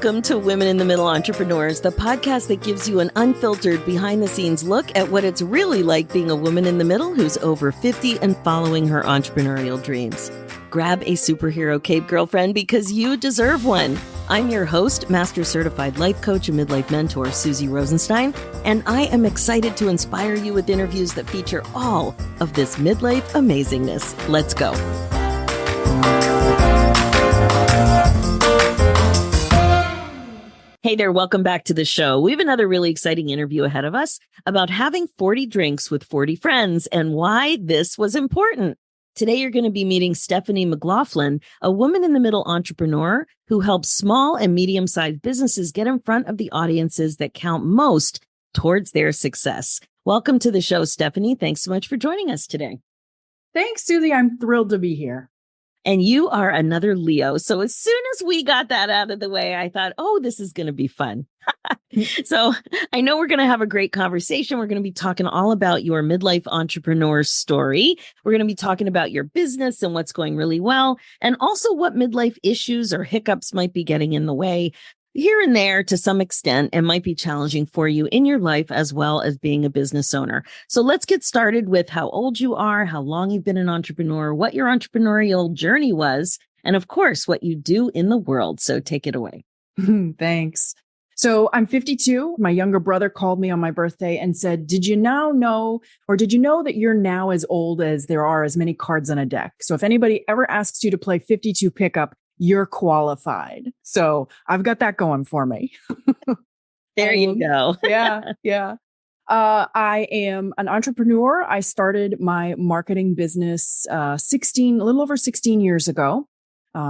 Welcome to Women in the Middle Entrepreneurs, the podcast that gives you an unfiltered behind-the-scenes look at what it's really like being a woman in the middle who's over 50 and following her entrepreneurial dreams. Grab a superhero cape, girlfriend, because you deserve one. I'm your host, Master Certified Life Coach and Midlife Mentor, Suzy Rosenstein, and I am excited to inspire you with interviews that feature all of this midlife amazingness. Let's go. Hey there, welcome back to the show. We have another really exciting interview ahead of us about having 40 drinks with 40 friends and why this was important. Today, you're going to be meeting Stephanie McLaughlin, a woman in the middle entrepreneur who helps small and medium-sized businesses get in front of the audiences that count most towards their success. Welcome to the show, Stephanie. Thanks so much for joining us today. Thanks, Suzy. I'm thrilled to be here. And you are another Leo. So as soon as we got that out of the way, I thought, oh, this is going to be fun. So I know we're going to have a great conversation. We're going to be talking all about your midlife entrepreneur story. We're going to be talking about your business and what's going really well, and also what midlife issues or hiccups might be getting in the way here and there to some extent and might be challenging for you in your life as well as being a business owner. So let's get started with how old you are, how long you've been an entrepreneur, what your entrepreneurial journey was, and of course, what you do in the world. So take it away. Thanks. So I'm 52. My younger brother called me on my birthday and said, did you know that you're now as old as there are as many cards on a deck? So if anybody ever asks you to play 52 pickup, you're qualified. So I've got that going for me. There you go. Yeah. I am an entrepreneur. I started my marketing business a little over 16 years ago.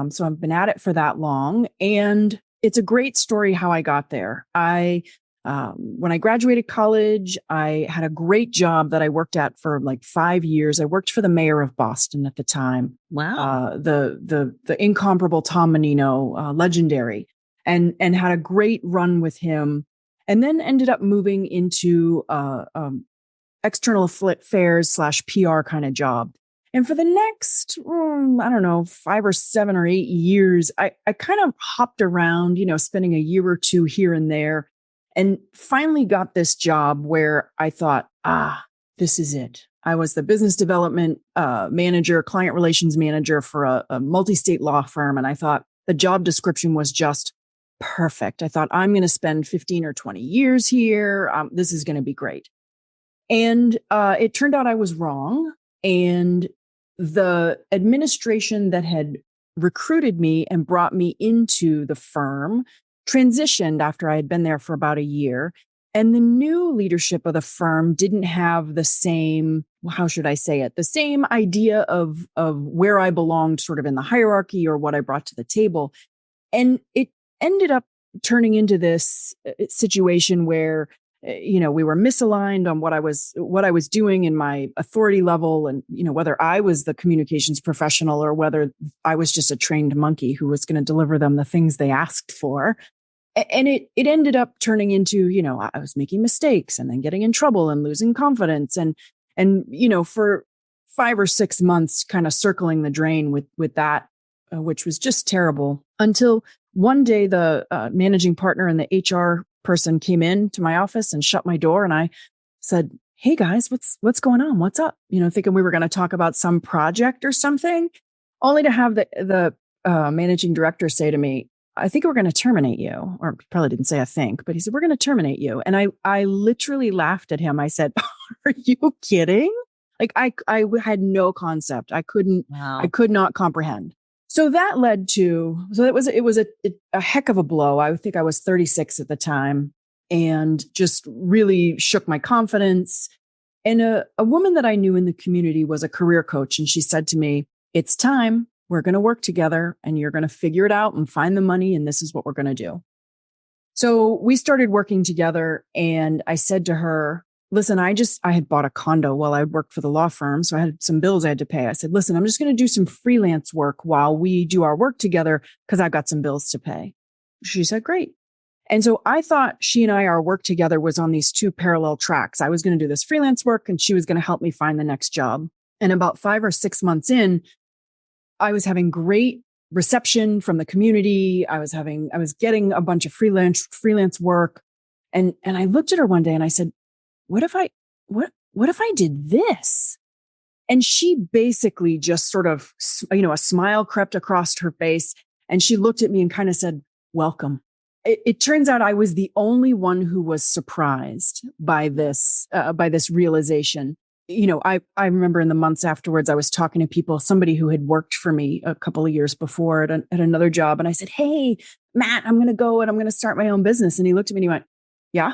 So I've been at it for that long. And it's a great story how I got there. When I graduated college, I had a great job that I worked at for like 5 years. I worked for the mayor of Boston at the time. Wow. The incomparable Tom Menino, legendary, and had a great run with him, and then ended up moving into external affairs / PR kind of job. And for the next, 5 or 7 or 8 years, I kind of hopped around, spending a year or two here and there. And finally got this job where I thought, this is it. I was the business development manager, client relations manager for a multi-state law firm. And I thought the job description was just perfect. I thought, I'm going to spend 15 or 20 years here. This is going to be great. And it turned out I was wrong. And the administration that had recruited me and brought me into the firm transitioned after I had been there for about a year. And the new leadership of the firm didn't have the same, the same idea of where I belonged sort of in the hierarchy or what I brought to the table. And it ended up turning into this situation where, we were misaligned on what I was doing in my authority level, and, whether I was the communications professional or whether I was just a trained monkey who was going to deliver them the things they asked for. And it ended up turning into, I was making mistakes and then getting in trouble and losing confidence and for 5 or 6 months, kind of circling the drain with that, which was just terrible, until one day the managing partner and the HR person came in to my office and shut my door. And I said, hey guys, what's going on? What's up? Thinking we were going to talk about some project or something, only to have the managing director say to me, I think we're going to terminate you. Or probably didn't say I think, but he said, we're going to terminate you. And I literally laughed at him. I said, are you kidding? Like I had no concept. I could not comprehend. So that led to, it was a heck of a blow. I think I was 36 at the time and just really shook my confidence. And a woman that I knew in the community was a career coach. And she said to me, it's time. We're going to work together and you're going to figure it out and find the money. And this is what we're going to do. So we started working together and I said to her, listen, I had bought a condo while I worked for the law firm. So I had some bills I had to pay. I said, listen, I'm just going to do some freelance work while we do our work together because I've got some bills to pay. She said, great. And so I thought she and our work together was on these two parallel tracks. I was going to do this freelance work and she was going to help me find the next job. And about 5 or 6 months in, I was having great reception from the community. I was getting a bunch of freelance work. And I looked at her one day and I said, what if I did this? And she basically just sort of, a smile crept across her face and she looked at me and kind of said, welcome. It turns out I was the only one who was surprised by this realization. I remember in the months afterwards, I was talking to people, somebody who had worked for me a couple of years before at another job. And I said, hey, Matt, I'm going to go and I'm going to start my own business. And he looked at me and he went, yeah.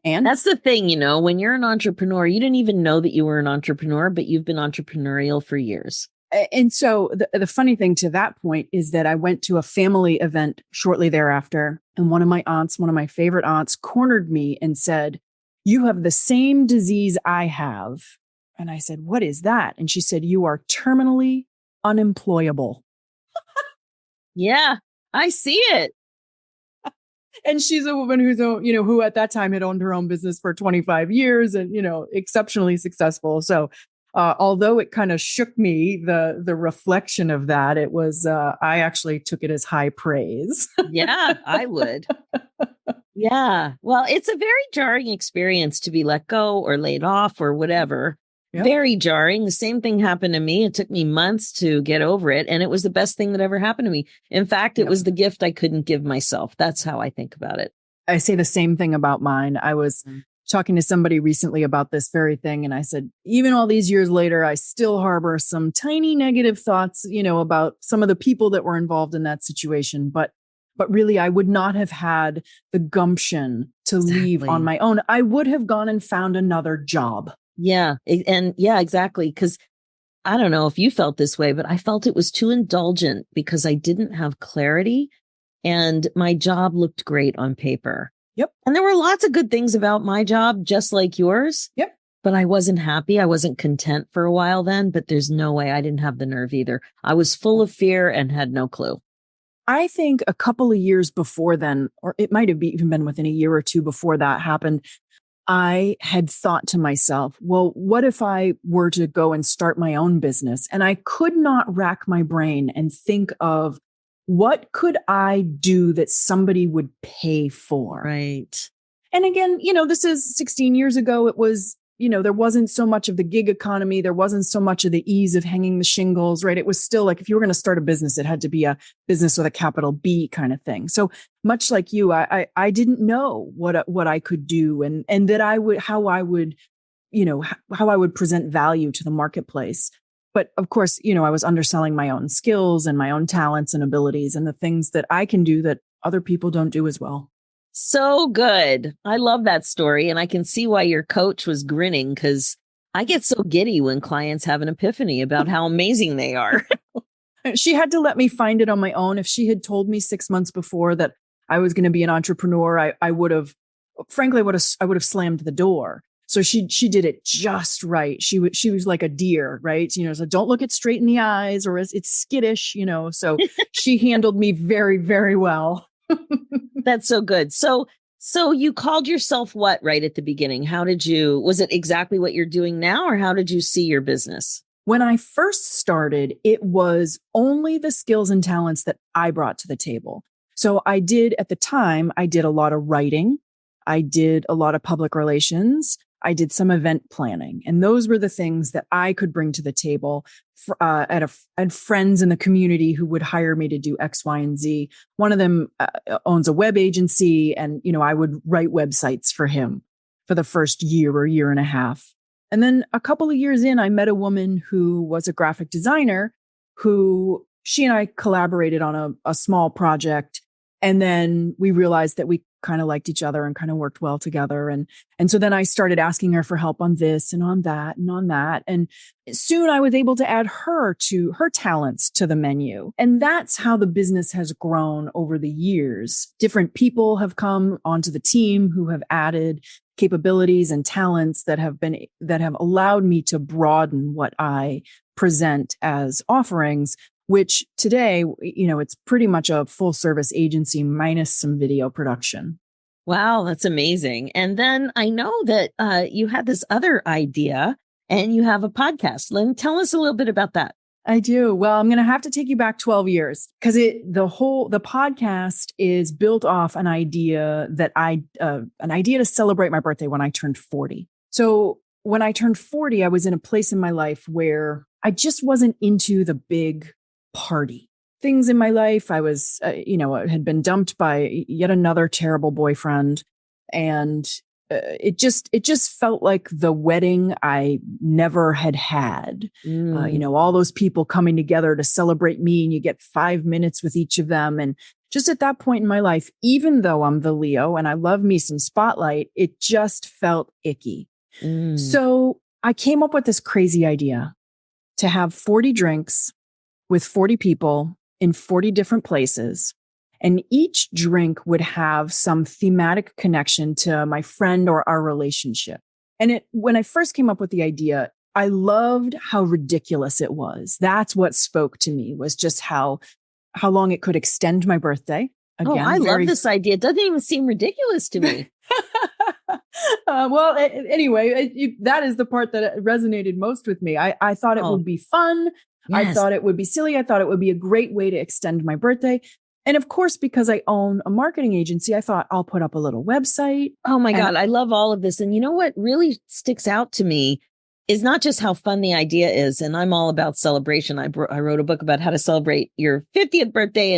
And that's the thing, when you're an entrepreneur, you didn't even know that you were an entrepreneur, but you've been entrepreneurial for years. And so the funny thing to that point is that I went to a family event shortly thereafter. And one of my favorite aunts cornered me and said, you have the same disease I have. And I said, what is that? And she said, you are terminally unemployable. Yeah, I see it. And she's a woman who at that time had owned her own business for 25 years and, exceptionally successful. So although it kind of shook me, the reflection of that, it was, I actually took it as high praise. Yeah, I would. Yeah. Well, it's a very jarring experience to be let go or laid off or whatever. Yep. Very jarring. The same thing happened to me. It took me months to get over it. And it was the best thing that ever happened to me. In fact, it was the gift I couldn't give myself. That's how I think about it. I say the same thing about mine. I was talking to somebody recently about this very thing. And I said, even all these years later, I still harbor some tiny negative thoughts, about some of the people that were involved in that situation. But really, I would not have had the gumption to leave on my own. I would have gone and found another job. Yeah. And yeah, exactly. Because I don't know if you felt this way, but I felt it was too indulgent because I didn't have clarity and my job looked great on paper. Yep. And there were lots of good things about my job, just like yours. Yep. But I wasn't happy. I wasn't content for a while then, but there's no way I didn't have the nerve either. I was full of fear and had no clue. I think a couple of years before then, or it might have even been within a year or two before that happened, I had thought to myself, well, what if I were to go and start my own business? And I could not rack my brain and think of what could I do that somebody would pay for? Right. And again, this is 16 years ago. It was, there wasn't so much of the gig economy. There wasn't so much of the ease of hanging the shingles, right? It was still like, if you were going to start a business, it had to be a business with a capital B kind of thing. So much like you, I didn't know what I could do and that how I would present value to the marketplace. But of course, I was underselling my own skills and my own talents and abilities and the things that I can do that other people don't do as well. So good. I love that story. And I can see why your coach was grinning because I get so giddy when clients have an epiphany about how amazing they are. She had to let me find it on my own. If she had told me 6 months before that I was going to be an entrepreneur, I would have, frankly, I would have slammed the door. So she did it just right. She was like a deer, right? So don't look it straight in the eyes or it's skittish, so she handled me very, very well. That's so good. So you called yourself what right at the beginning? Was it exactly what you're doing now or how did you see your business? When I first started, it was only the skills and talents that I brought to the table. So at the time, I did a lot of writing. I did a lot of public relations. I did some event planning. And those were the things that I could bring to the table and friends in the community who would hire me to do X, Y, and Z. One of them owns a web agency and, I would write websites for him for the first year or year and a half. And then a couple of years in, I met a woman who was a graphic designer who she and I collaborated on a small project. And then we realized that we kind of liked each other and kind of worked well together. And so then I started asking her for help on this and on that and on that. And soon I was able to add her talents to the menu. And that's how the business has grown over the years. Different people have come onto the team who have added capabilities and talents that have allowed me to broaden what I present as offerings, which today, it's pretty much a full service agency minus some video production. Wow, that's amazing. And then I know that you had this other idea and you have a podcast. Tell us a little bit about that. I do. Well, I'm going to have to take you back 12 years because the podcast is built off an idea to celebrate my birthday when I turned 40. So when I turned 40, I was in a place in my life where I just wasn't into the big party things in my life. I was, had been dumped by yet another terrible boyfriend, and it just felt like the wedding I never had. All those people coming together to celebrate me, and you get 5 minutes with each of them. And just at that point in my life, even though I'm the Leo and I love me some spotlight, it just felt icky. So I came up with this crazy idea to have 40 drinks with 40 people in 40 different places. And each drink would have some thematic connection to my friend or our relationship. And when I first came up with the idea, I loved how ridiculous it was. That's what spoke to me, was just how long it could extend my birthday. Again, I love this idea. It doesn't even seem ridiculous to me. Anyway, that is the part that resonated most with me. I thought it would be fun. Yes. I thought it would be silly. I thought it would be a great way to extend my birthday. And of course, because I own a marketing agency, I thought I'll put up a little website. Oh my God, I love all of this. And you know what really sticks out to me is not just how fun the idea is. And I'm all about celebration. I wrote a book about how to celebrate your 50th birthday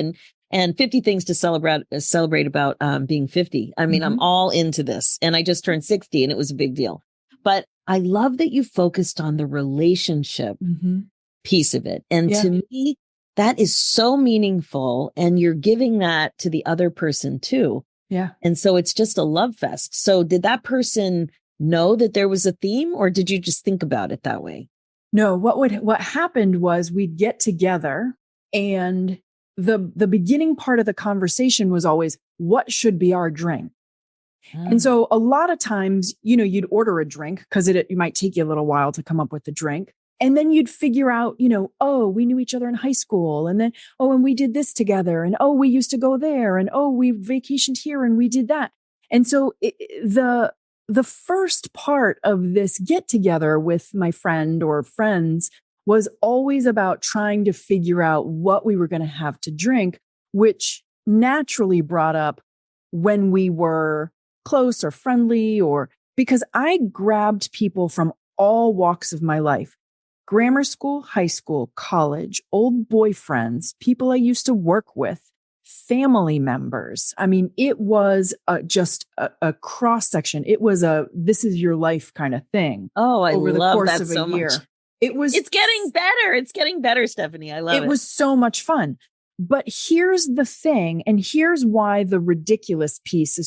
and 50 things to celebrate about being 50. I mean, I'm all into this. And I just turned 60 and it was a big deal. But I love that you focused on the relationship piece of it. And to me, that is so meaningful. And you're giving that to the other person too. Yeah. And so it's just a love fest. So did that person know that there was a theme, or did you just think about it that way? No, what happened was we'd get together, and the beginning part of the conversation was always, what should be our drink? And so a lot of times, you'd order a drink because it might take you a little while to come up with the drink. And then you'd figure out, we knew each other in high school. And then, and we did this together. And, we used to go there. And, we vacationed here and we did that. And so the first part of this get together with my friend or friends was always about trying to figure out what we were going to have to drink, which naturally brought up when we were close or friendly, or because I grabbed people from all walks of my life. Grammar school, high school, college, old boyfriends, people I used to work with, family members. I mean, it was just a cross section. It was this is your life kind of thing. Oh, I over the love course that of so a year. much. It's getting better. It's getting better, Stephanie. I love it. It was so much fun. But here's the thing, and here's why the ridiculous piece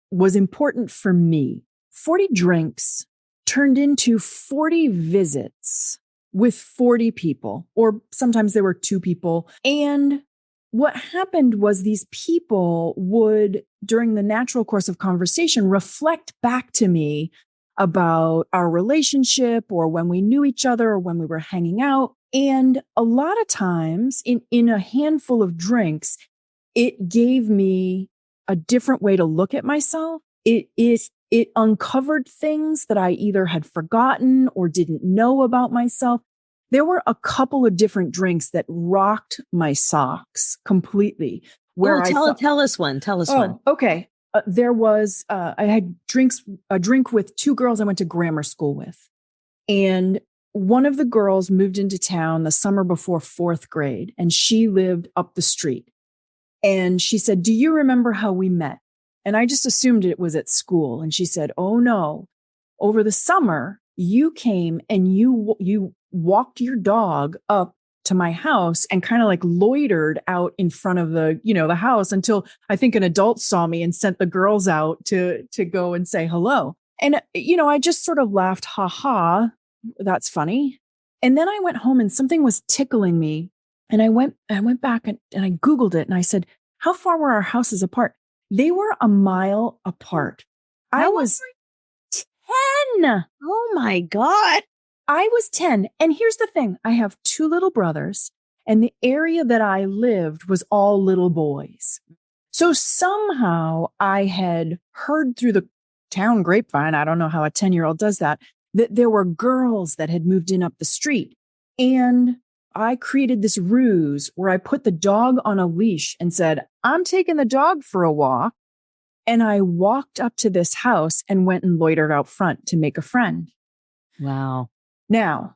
was important for me. 40 drinks turned into 40 visits with 40 people, or sometimes there were 2 people. And what happened was these people would, during the natural course of conversation, reflect back to me about our relationship, or when we knew each other, or when we were hanging out. And a lot of times in a handful of drinks, it gave me a different way to look at myself. It uncovered things that I either had forgotten or didn't know about myself. There were a couple of different drinks that rocked my socks completely. Tell us one. Okay. There was, I had a drink with 2 girls I went to grammar school with. And one of the girls moved into town the summer before 4th grade, and she lived up the street. And she said, "Do you remember how we met?" And I just assumed it was at school. And she said, "Oh no, over the summer, you came and you walked your dog up to my house and kind of like loitered out in front of the house until I think an adult saw me and sent the girls out to go and say hello." And, I just sort of laughed, ha ha, that's funny. And then I went home and something was tickling me. And I went back and I Googled it and I said, how far were our houses apart? They were a mile apart. I was 10. Oh my God. I was 10. And here's the thing. I have 2 little brothers, and the area that I lived was all little boys. So somehow I had heard through the town grapevine, I don't know how a 10-year-old does that there were girls that had moved in up the street. And I created this ruse where I put the dog on a leash and said, I'm taking the dog for a walk. And I walked up to this house and went and loitered out front to make a friend. Wow. Now,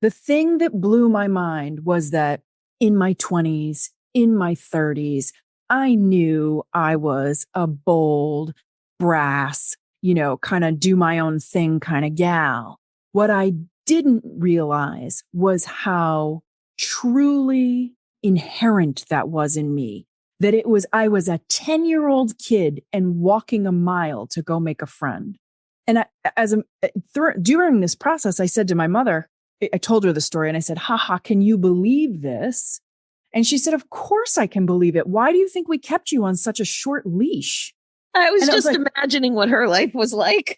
the thing that blew my mind was that in my 20s, in my 30s, I knew I was a bold, brass, kind of do my own thing kind of gal. What I didn't realize was how truly inherent that was in me. That I was a 10-year-old kid and walking a mile to go make a friend. And during this process, I said to my mother, I told her the story and I said, can you believe this? And she said, of course I can believe it. Why do you think we kept you on such a short leash? I was just imagining what her life was like.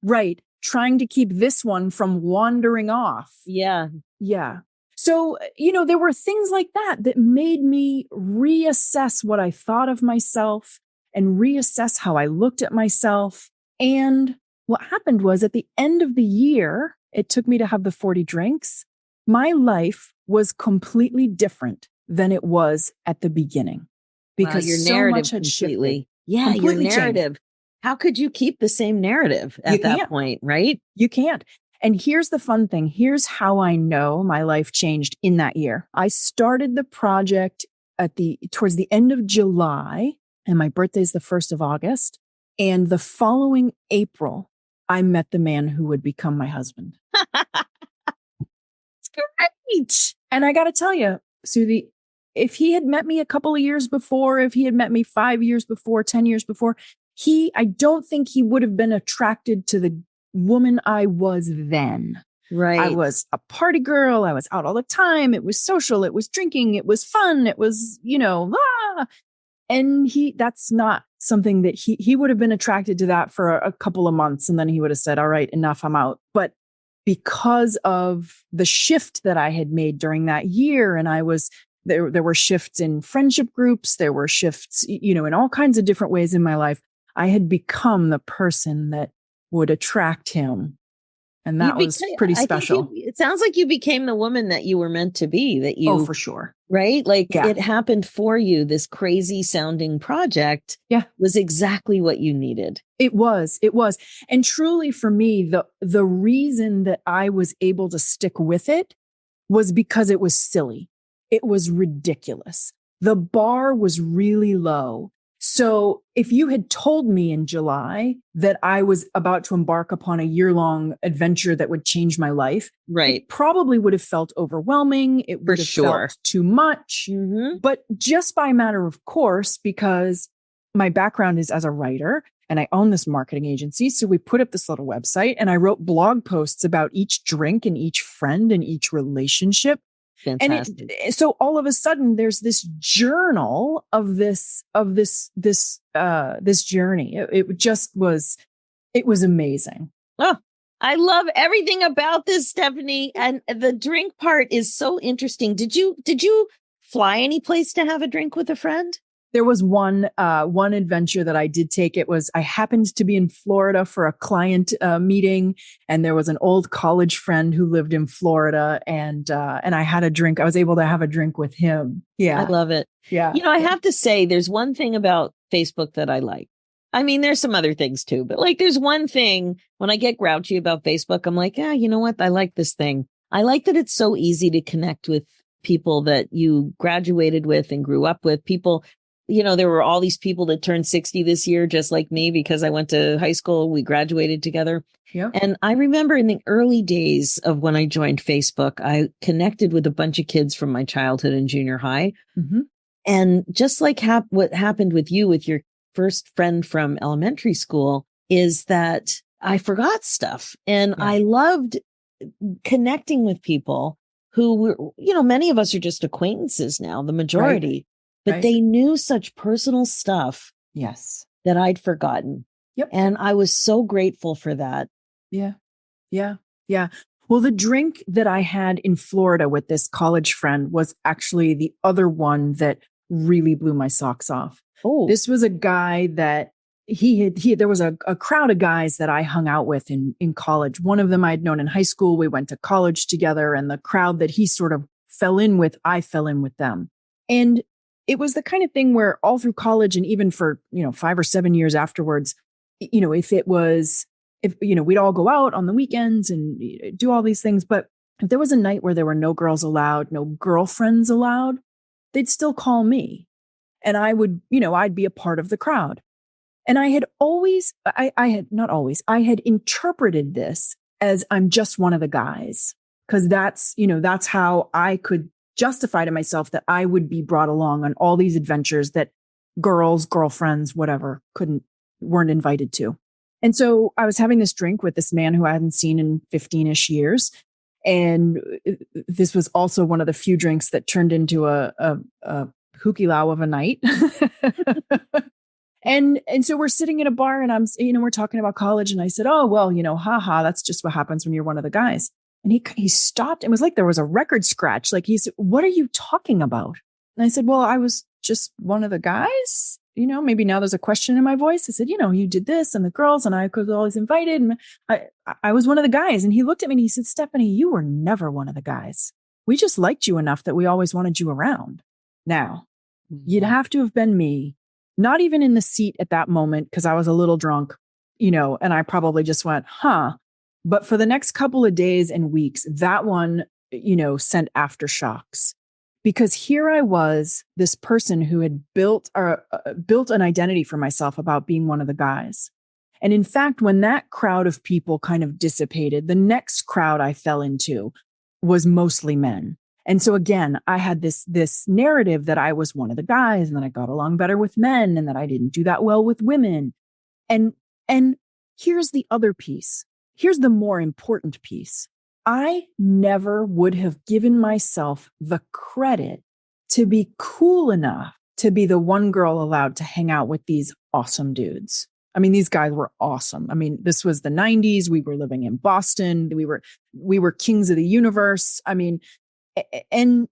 Right. Trying to keep this one from wandering off. Yeah. Yeah. So, there were things like that made me reassess what I thought of myself and reassess how I looked at myself. And what happened was at the end of the year, it took me to have the 40 drinks. My life was completely different than it was at the beginning because your so narrative much had completely. shifted. Yeah, completely your narrative. Changed. How could you keep the same narrative at that point, right? You can't. And here's the fun thing. Here's how I know my life changed in that year. I started the project towards the end of July, and my birthday is the 1st of August. And the following April, I met the man who would become my husband. It's great. And I got to tell you, Suzy, if he had met me a couple of years before, if he had met me 5 years before, 10 years before, I don't think he would have been attracted to the woman I was then. Right. I was a party girl. I was out all the time. It was social. It was drinking. It was fun. It was, and that's not something that he would have been attracted to that for a couple of months. And then he would have said, all right, enough, I'm out. But because of the shift that I had made during that year, and there were shifts in friendship groups, there were shifts, in all kinds of different ways in my life, I had become the person that would attract him. And that was pretty special. It sounds like you became the woman that you were meant to be, Oh, for sure. Right? Like It happened for you. This crazy sounding project was exactly what you needed. It was. And truly for me, the reason that I was able to stick with it was because it was silly. It was ridiculous. The bar was really low. So if you had told me in July that I was about to embark upon a year-long adventure that would change my life, right, it probably would have felt overwhelming. It would have felt too much. Mm-hmm. But just by matter of course, because my background is as a writer and I own this marketing agency. So we put up this little website and I wrote blog posts about each drink and each friend and each relationship. Fantastic. And so all of a sudden there's this journal of this journey. It was amazing. Oh, I love everything about this, Stephanie. And the drink part is so interesting. Did you fly any place to have a drink with a friend? There was one adventure that I did take. I happened to be in Florida for a client meeting, and there was an old college friend who lived in Florida, and I had a drink. I was able to have a drink with him. Yeah. I love it. Yeah. I have to say there's one thing about Facebook that I like. I mean, there's some other things too, but like there's one thing when I get grouchy about Facebook, I'm like, you know what? I like this thing. I like that it's so easy to connect with people that you graduated with and grew up with. People, there were all these people that turned 60 this year, just like me, because I went to high school. We graduated together. Yeah. And I remember in the early days of when I joined Facebook, I connected with a bunch of kids from my childhood and junior high. Mm-hmm. And just like what happened with you, with your first friend from elementary school, is that I forgot stuff. And I loved connecting with people who were, many of us are just acquaintances now, the majority. Right. But they knew such personal stuff. Yes. That I'd forgotten. Yep. And I was so grateful for that. Yeah. Yeah. Yeah. Well, the drink that I had in Florida with this college friend was actually the other one that really blew my socks off. Oh. This was a guy that there was a crowd of guys that I hung out with in college. One of them I had known in high school. We went to college together, and the crowd that he sort of fell in with, I fell in with them. And it was the kind of thing where all through college and even for, 5 or 7 years afterwards, if we'd all go out on the weekends and do all these things. But if there was a night where there were no girls allowed, no girlfriends allowed, they'd still call me. And I would, I'd be a part of the crowd. And I had interpreted this as I'm just one of the guys. Cause that's how I could justify to myself that I would be brought along on all these adventures that girls, girlfriends, whatever, weren't invited to. And so I was having this drink with this man who I hadn't seen in 15-ish years. And this was also one of the few drinks that turned into a hukilau of a night. And so we're sitting in a bar and we're talking about college. And I said, oh, well, haha, that's just what happens when you're one of the guys. And he stopped. It was like there was a record scratch. Like he said, what are you talking about? And I said, well, I was just one of the guys. Maybe now there's a question in my voice. I said, you did this and the girls and I was always invited. And I was one of the guys. And he looked at me and he said, Stephanie, you were never one of the guys. We just liked you enough that we always wanted you around. Now, you'd have to have been me, not even in the seat at that moment because I was a little drunk, and I probably just went, huh. But for the next couple of days and weeks, that one, sent aftershocks. Because here I was, this person who had built an identity for myself about being one of the guys. And in fact, when that crowd of people kind of dissipated, the next crowd I fell into was mostly men. And so again, I had this narrative that I was one of the guys and that I got along better with men and that I didn't do that well with women. And here's the other piece. Here's the more important piece. I never would have given myself the credit to be cool enough to be the one girl allowed to hang out with these awesome dudes. I mean, these guys were awesome. I mean, this was the 90s. We were living in Boston. We were kings of the universe. I mean, and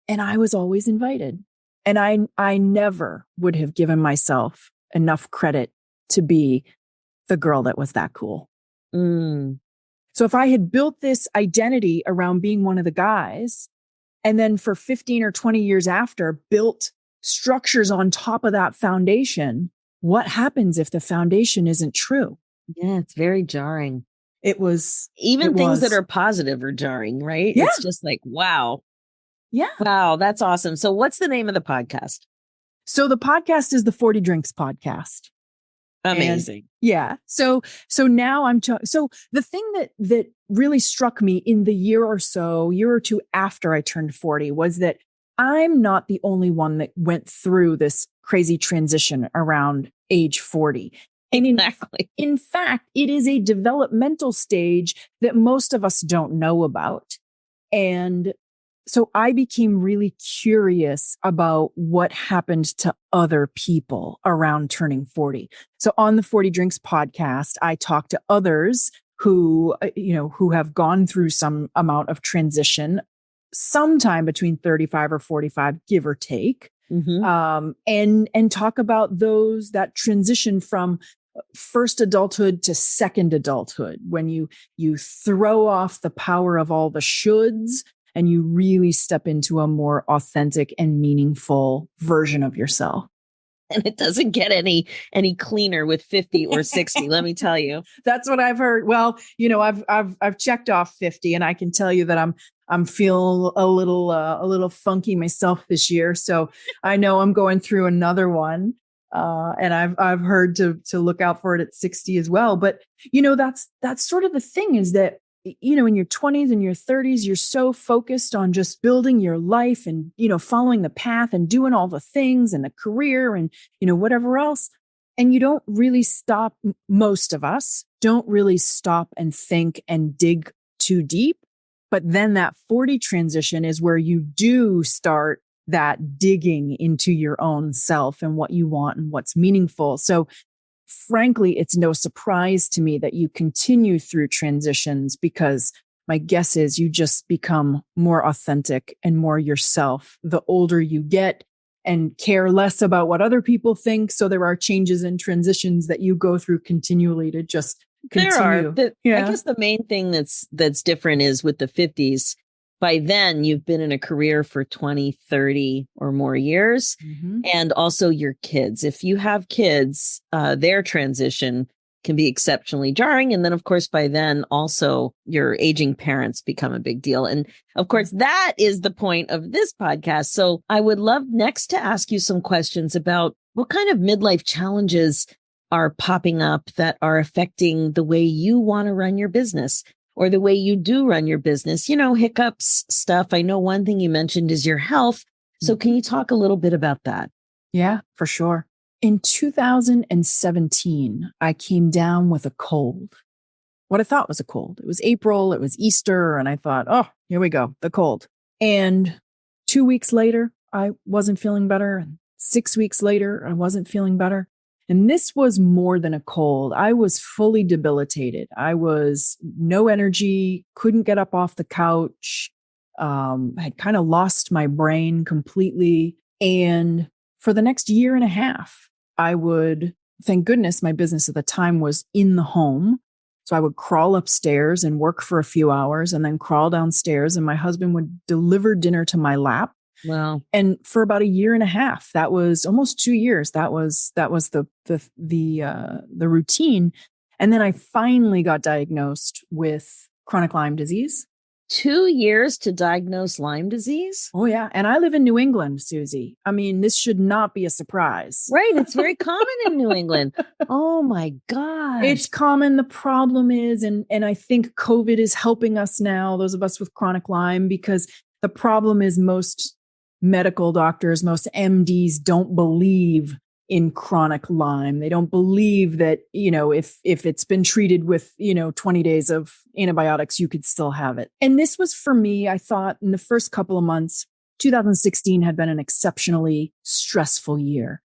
I was always invited. And I never would have given myself enough credit to be the girl that was that cool. So if I had built this identity around being one of the guys, and then for 15 or 20 years after built structures on top of that foundation, what happens if the foundation isn't true? Yeah, it's very jarring. Things that are positive are jarring, right? Yeah. It's just like, wow. Yeah. Wow, that's awesome. So what's the name of the podcast? So the podcast is the 40 Drinks Podcast. Amazing. And yeah. So now so the thing that really struck me in the year or two after I turned 40 was that I'm not the only one that went through this crazy transition around age 40. And exactly. In fact, it is a developmental stage that most of us don't know about. And so I became really curious about what happened to other people around turning 40. So on the 40 Drinks podcast, I talk to others who have gone through some amount of transition, sometime between 35 or 45, give or take. Mm-hmm. And talk about that transition from first adulthood to second adulthood, when you throw off the power of all the shoulds and you really step into a more authentic and meaningful version of yourself. And it doesn't get any cleaner with 50 or 60, let me tell you. That's what I've heard. Well, I've checked off 50 and I can tell you that I'm feeling a little funky myself this year. So I know I'm going through another one. And I've heard to look out for it at 60 as well. But, that's sort of the thing, is that, in your 20s and your 30s, you're so focused on just building your life and, following the path and doing all the things and the career and, whatever else. And you don't really stop. Most of us don't really stop and think and dig too deep. But then that 40 transition is where you do start that digging into your own self and what you want and what's meaningful. So frankly, it's no surprise to me that you continue through transitions, because my guess is you just become more authentic and more yourself the older you get. and care less about what other people think. So there are changes and transitions that you go through continually to just continue. I guess the main thing that's different is with the 50s. By then, you've been in a career for 20, 30 or more years. Mm-hmm. And also your kids. If you have kids, their transition can be exceptionally jarring. And then, of course, by then, also your aging parents become a big deal. And of course, that is the point of this podcast. So I would love next to ask you some questions about what kind of midlife challenges are popping up that are affecting the way you want to run your business or the way you do run your business, hiccups, stuff. I know one thing you mentioned is your health. So can you talk a little bit about that? Yeah, for sure. In 2017, I came down with a cold. What I thought was a cold. It was April, it was Easter, and I thought, oh, here we go, the cold. And 2 weeks later, I wasn't feeling better. And 6 weeks later, I wasn't feeling better. And this was more than a cold. I was fully debilitated. I was no energy, couldn't get up off the couch, had kind of lost my brain completely. And for the next year and a half, I would, thank goodness my business at the time was in the home. So I would crawl upstairs and work for a few hours and then crawl downstairs and my husband would deliver dinner to my lap. Wow. And for about a year and a half, that was almost 2 years. That was the routine. And then I finally got diagnosed with chronic Lyme disease. 2 years to diagnose Lyme disease? Oh, yeah. And I live in New England, Suzy. I mean, this should not be a surprise. Right. It's very common in New England. Oh, my God. It's common. The problem is, and I think COVID is helping us now, those of us with chronic Lyme, because the problem is most medical doctors, most MDs don't believe in chronic Lyme. They don't believe that, if it's been treated with, 20 days of antibiotics, you could still have it. And this was for me, I thought in the first couple of months, 2016 had been an exceptionally stressful year.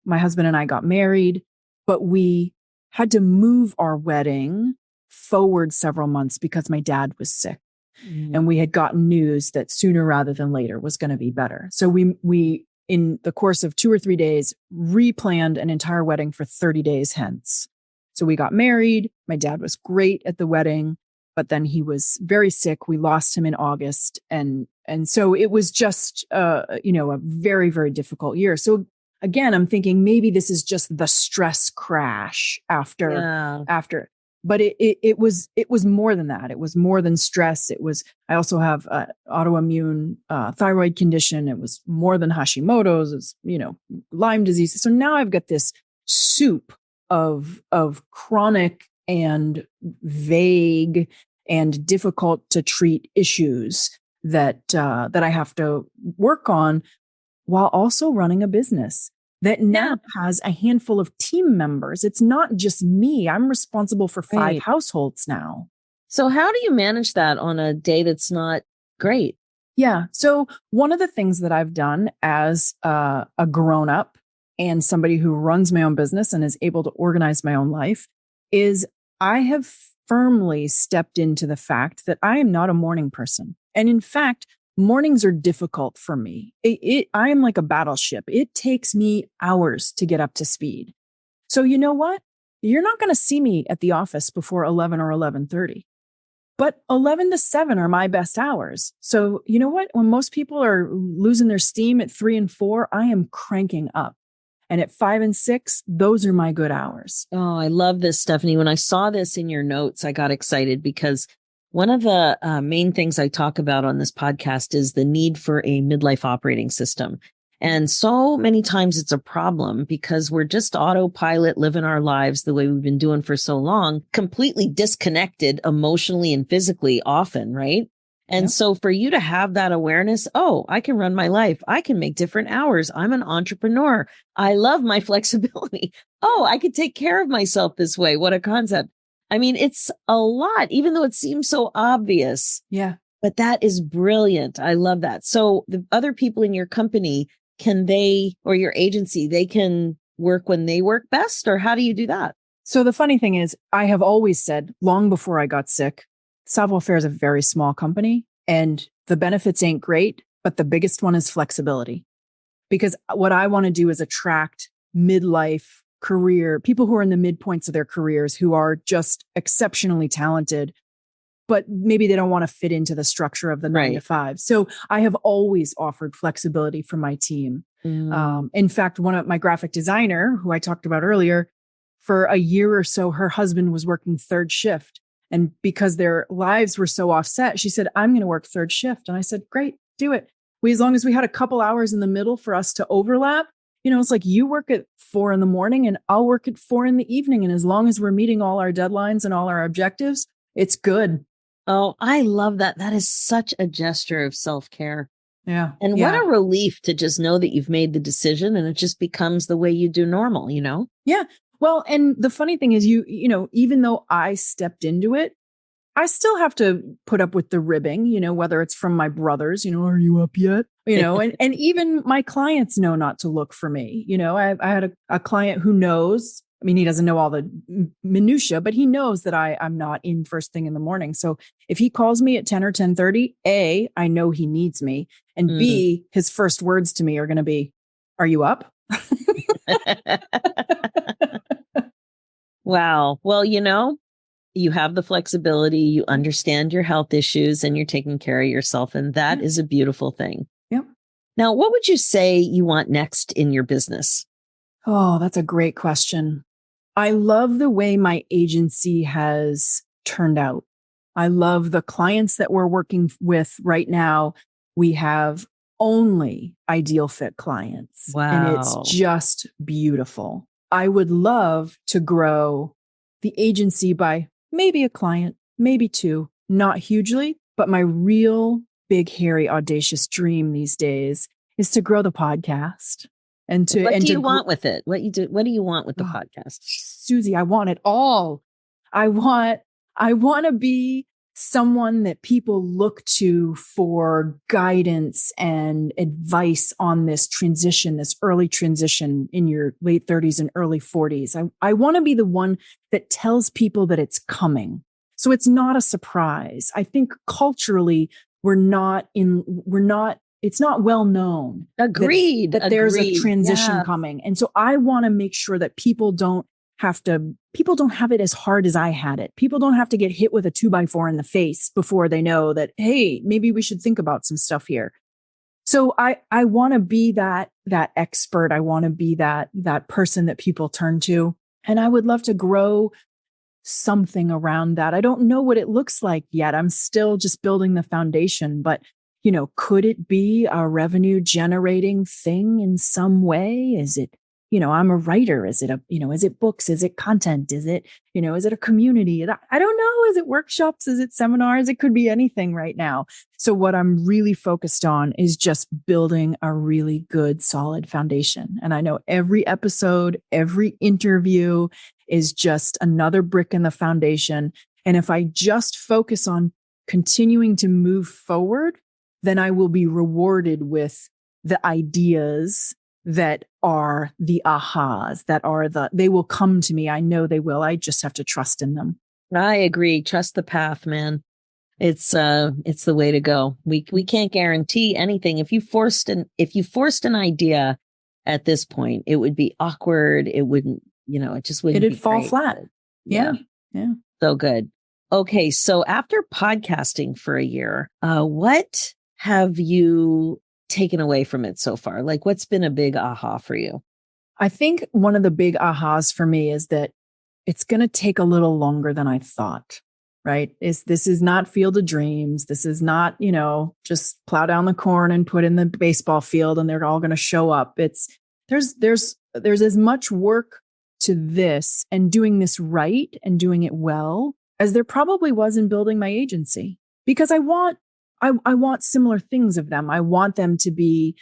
My husband and I got married, but we had to move our wedding forward several months because my dad was sick. And we had gotten news that sooner rather than later was going to be better. So we in the course of 2 or 3 days, replanned an entire wedding for 30 days hence. So we got married. My dad was great at the wedding, but then he was very sick. We lost him in August. And so it was just, a very, very difficult year. So again, I'm thinking maybe this is just the stress crash after. But it was more than that. It was more than stress. I also have an autoimmune thyroid condition. It was more than Hashimoto's. It's, Lyme disease. So now I've got this soup of chronic and vague and difficult to treat issues that I have to work on while also running a business that now has a handful of team members. It's not just me. I'm responsible for 5 households now. So how do you manage that on a day that's not great? Yeah. So one of the things that I've done as a grown-up and somebody who runs my own business and is able to organize my own life is I have firmly stepped into the fact that I am not a morning person. And in fact, mornings are difficult for me. I am like a battleship. It takes me hours to get up to speed. So you know what? You're not going to see me at the office before 11 or 11:30. But 11 to 7 are my best hours. So you know what? When most people are losing their steam at 3 and 4, I am cranking up. And at 5 and 6, those are my good hours. Oh, I love this, Stephanie. When I saw this in your notes, I got excited because one of the main things I talk about on this podcast is the need for a midlife operating system. And so many times it's a problem because we're just autopilot living our lives the way we've been doing for so long, completely disconnected emotionally and physically often, right? And so for you to have that awareness, oh, I can run my life. I can make different hours. I'm an entrepreneur. I love my flexibility. Oh, I could take care of myself this way. What a concept. I mean, it's a lot, even though it seems so obvious. Yeah. But that is brilliant. I love that. So the other people in your company, or your agency, they can work when they work best? Or how do you do that? So the funny thing is, I have always said, long before I got sick, Savoir Faire is a very small company and the benefits ain't great, but the biggest one is flexibility. because what I want to do is attract midlife career people who are in the midpoints of their careers, who are just exceptionally talented, but maybe they don't want to fit into the structure of the 9 to 5. So I have always offered flexibility for my team. In fact, one of my graphic designer, who I talked about earlier, for a year or so, her husband was working third shift. And because their lives were so offset, she said, I'm going to work third shift. And I said, great, do it. As long as we had a couple hours in the middle for us to overlap, it's like you work at 4 a.m. and I'll work at 4 p.m. And as long as we're meeting all our deadlines and all our objectives, it's good. Oh, I love that. That is such a gesture of self-care. Yeah. And what a relief to just know that you've made the decision and it just becomes the way you do normal, Yeah. Well, and the funny thing is even though I stepped into it, I still have to put up with the ribbing, whether it's from my brothers, are you up yet? And even my clients know not to look for me. I had a client who knows, he doesn't know all the minutia, but he knows that I'm not in first thing in the morning. So if he calls me at 10 or 10:30, A, I know he needs me. And B, his first words to me are going to be, are you up? Wow. Well, you have the flexibility, you understand your health issues, and you're taking care of yourself. And that is a beautiful thing. Yep. Now, what would you say you want next in your business? Oh, that's a great question. I love the way my agency has turned out. I love the clients that we're working with right now. We have only ideal fit clients. Wow. And it's just beautiful. I would love to grow the agency by maybe a client, maybe 2, not hugely, but my real big, hairy, audacious dream these days is to grow the podcast. What do you want with it? What do you want with the podcast? Suzy, I want it all. I want to be someone that people look to for guidance and advice on this early transition in your late 30s and early 40s. I want to be the one that tells people that it's coming. So it's not a surprise. I think culturally it's not well known. Agreed. That there's a transition coming. And so I want to make sure that people don't have it as hard as I had it. People don't have to get hit with a 2x4 in the face before they know that, hey, maybe we should think about some stuff here. So I want to be that expert. I want to be that person that people turn to. And I would love to grow something around that. I don't know what it looks like yet. I'm still just building the foundation, but could it be a revenue generating thing in some way? Is it, I'm a writer. Is it is it books? Is it content? Is it, is it a community? I don't know. Is it workshops? Is it seminars? It could be anything right now. So what I'm really focused on is just building a really good, solid foundation. And I know every episode, every interview is just another brick in the foundation. And if I just focus on continuing to move forward, then I will be rewarded with the ideas that are the ahas, they will come to me. I know they will. I just have to trust in them. I agree. Trust the path, man. It's the way to go. We can't guarantee anything. If you forced an idea at this point, it would be awkward. It wouldn't, it just wouldn't. It'd fall great. flat. Yeah. So good. Okay. So after podcasting for a year, what have you taken away from it so far? Like, what's been a big aha for you? I think one of the big ahas for me is that it's going to take a little longer than I thought, right? This is not Field of Dreams. This is not, just plow down the corn and put in the baseball field and they're all going to show up. There's as much work to this and doing this right and doing it well as there probably was in building my agency, because I want similar things of them. I want them to be,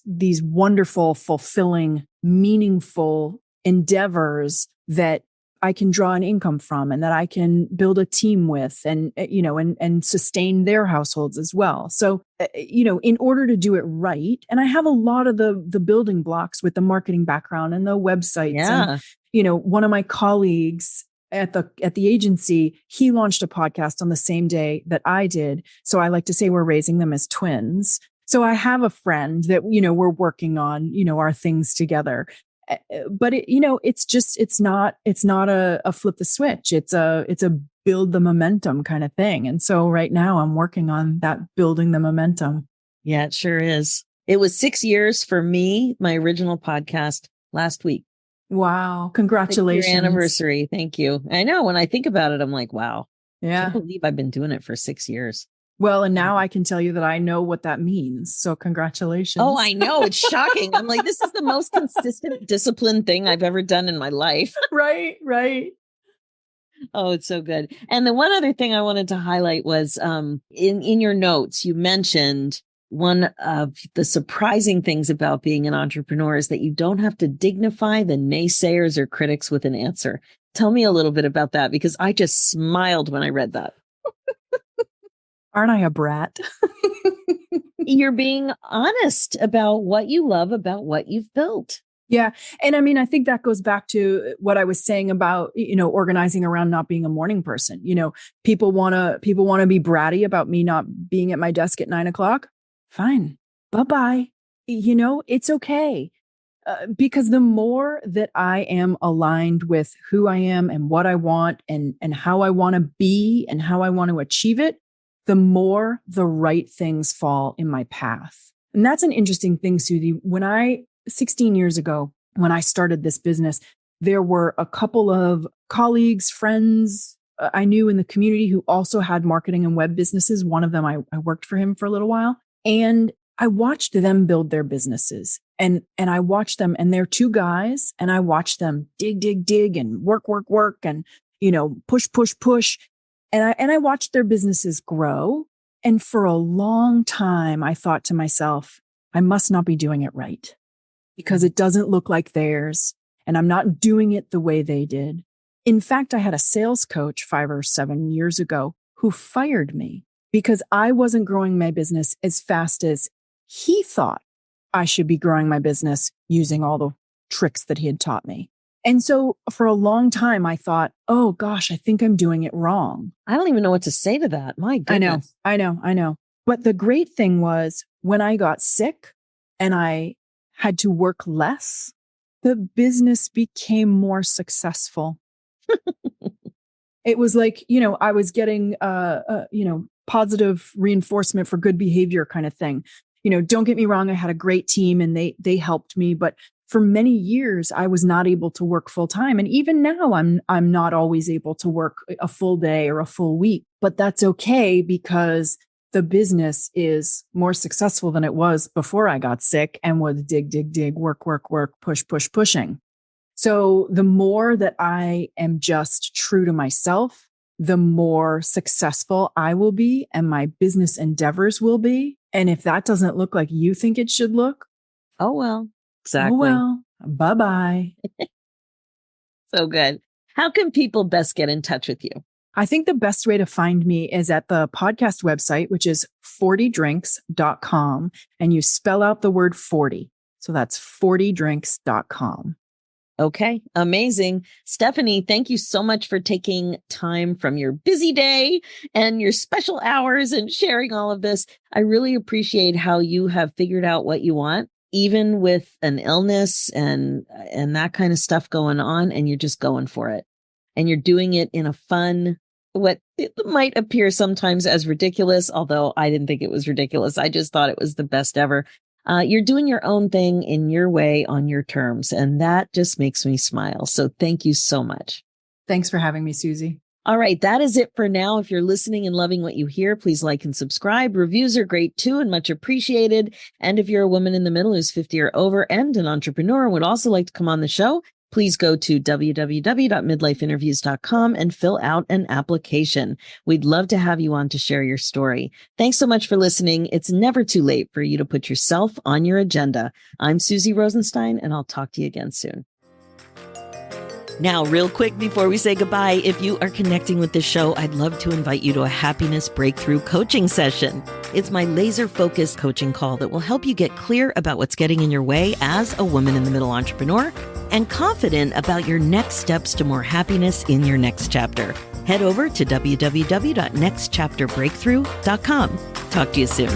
these wonderful, fulfilling, meaningful endeavors that I can draw an income from and that I can build a team with and sustain their households as well. So, in order to do it right, and I have a lot of the building blocks with the marketing background and the websites. Yeah. And, one of my colleagues at the agency, he launched a podcast on the same day that I did. So I like to say we're raising them as twins. So I have a friend that, we're working on, our things together. But it's not a flip the switch. It's a build the momentum kind of thing. And so right now I'm working on that, building the momentum. Yeah, it sure is. It was 6 years for me, my original podcast last week. Wow. Congratulations. 6-year anniversary. Thank you. I know when I think about it, I'm like, wow. Yeah. I can't believe I've been doing it for 6 years. Well, and now I can tell you that I know what that means. So congratulations. Oh, I know. It's shocking. I'm like, this is the most consistent, disciplined thing I've ever done in my life. Right. Oh, it's so good. And the one other thing I wanted to highlight was in your notes, you mentioned one of the surprising things about being an entrepreneur is that you don't have to dignify the naysayers or critics with an answer. Tell me a little bit about that, because I just smiled when I read that. Aren't I a brat? You're being honest about what you love, about what you've built. Yeah. And I mean, I think that goes back to what I was saying about, organizing around not being a morning person. People want to be bratty about me not being at my desk at 9:00. Fine. Bye-bye. It's okay. Because the more that I am aligned with who I am and what I want and how I want to be and how I want to achieve it, the more the right things fall in my path. And that's an interesting thing, Suzy. 16 years ago, when I started this business, there were a couple of colleagues, friends I knew in the community who also had marketing and web businesses. One of them, I worked for him for a little while, and I watched them build their businesses, and I watched them, and they're two guys, and I watched them dig and work and, push. And I watched their businesses grow. And for a long time, I thought to myself, I must not be doing it right because it doesn't look like theirs. And I'm not doing it the way they did. In fact, I had a sales coach 5 or 7 years ago who fired me because I wasn't growing my business as fast as he thought I should be growing my business using all the tricks that he had taught me. And so for a long time, I thought, oh gosh, I think I'm doing it wrong. I don't even know what to say to that. My goodness. I know. But the great thing was when I got sick and I had to work less, the business became more successful. It was like, I was getting, positive reinforcement for good behavior kind of thing. Don't get me wrong. I had a great team and they helped me, but for many years, I was not able to work full time. And even now I'm not always able to work a full day or a full week, but that's okay because the business is more successful than it was before I got sick and was dig, work, pushing. So the more that I am just true to myself, the more successful I will be and my business endeavors will be. And if that doesn't look like you think it should look, oh, well, exactly. Oh, well, bye-bye. So good. How can people best get in touch with you? I think the best way to find me is at the podcast website, which is 40drinks.com. And you spell out the word 40. So that's 40drinks.com. Okay. Amazing. Stephanie, thank you so much for taking time from your busy day and your special hours and sharing all of this. I really appreciate how you have figured out what you want, even with an illness and that kind of stuff going on, and you're just going for it. And you're doing it in a fun, what it might appear sometimes as ridiculous, although I didn't think it was ridiculous. I just thought it was the best ever. You're doing your own thing in your way on your terms, and that just makes me smile. So thank you so much. Thanks for having me, Suzy. All right, that is it for now. If you're listening and loving what you hear, please like and subscribe. Reviews are great too and much appreciated. And if you're a woman in the middle who's 50 or over and an entrepreneur and would also like to come on the show, please go to www.midlifeinterviews.com and fill out an application. We'd love to have you on to share your story. Thanks so much for listening. It's never too late for you to put yourself on your agenda. I'm Suzy Rosenstein, and I'll talk to you again soon. Now, real quick before we say goodbye, if you are connecting with the show, I'd love to invite you to a happiness breakthrough coaching session. It's my laser-focused coaching call that will help you get clear about what's getting in your way as a woman in the middle entrepreneur and confident about your next steps to more happiness in your next chapter. Head over to www.nextchapterbreakthrough.com. Talk to you soon.